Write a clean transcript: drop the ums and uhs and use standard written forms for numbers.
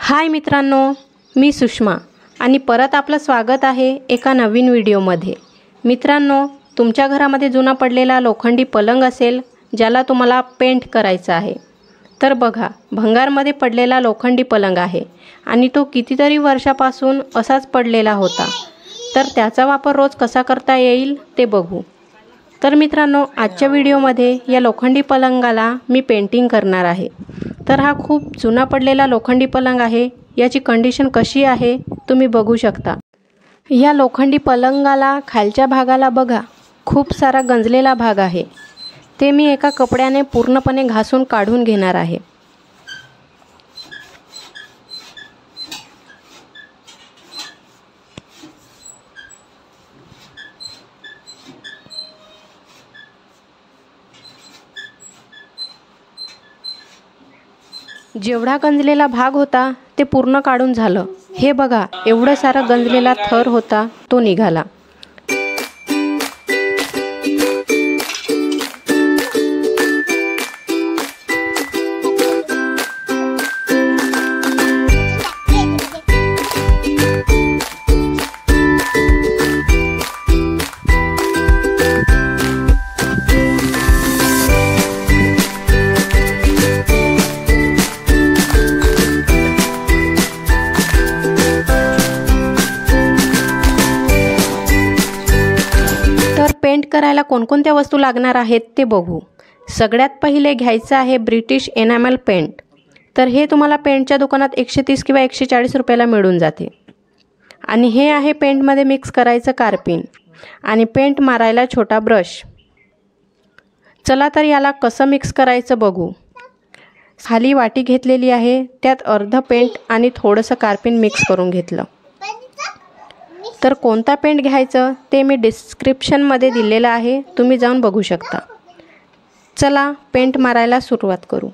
हाय मित्रांनो, मी सुषमा आणि परत आपलं स्वागत आहे एका नवीन व्हिडिओमध्ये। मित्रांनो, तुमच्या घरामध्ये जुना पडलेला लोखंडी पलंग असेल ज्याला तुम्हाला पेंट करायचा आहे, तर बघा, भंगारमध्ये पडलेला लोखंडी पलंग आहे आणि तो कितीतरी वर्षापासून असाच पडलेला होता। तर त्याचा वापर रोज कसा करता येईल ते बघू। तर मित्रांनो, आजच्या व्हिडिओमध्ये या लोखंडी पलंगाला मी पेंटिंग करणार आहे। तर हा खूप जुना पडलेला लोखंडी पलंग आहे। याची कंडिशन कशी आहे तुम्ही बघू शकता। या लोखंडी पलंगाला खालच्या भागाला बघा, खूप सारा गंजलेला भाग आहे। ते मी एका कपड्याने पूर्णपणे घासून काढून घेणार आहे। जेवढा गंजलेला भाग होता ते पूर्ण काढून झालं। हे बघा, एवढं सारा गंजलेला थर होता तो निघाला। पेंट करायला कोणकोणत्या वस्तू लागणार आहेत ते बघू। सगळ्यात पहिले घ्यायचं आहे ब्रिटिश एनामेल पेंट। तर हे तुम्हाला पेंटच्या दुकानात 130 किंवा 140 रुपयाला मिळून जाते। आणि हे आहे पेंटमध्ये मिक्स करायचं कार्पिन आणि पेंट मारायला छोटा ब्रश। चला तर याला कसं मिक्स करायचं बघू। खाली वाटी घेतलेली आहे, त्यात अर्ध पेंट आणि थोडंसं कार्पिन मिक्स करून घेतलं। तर कोणता पेंट घ्यायचं ते मी डिस्क्रिप्शनमध्ये दिलेलं आहे, तुम्ही जाऊन बघू शकता। चला पेंट मारायला सुरुवात करू।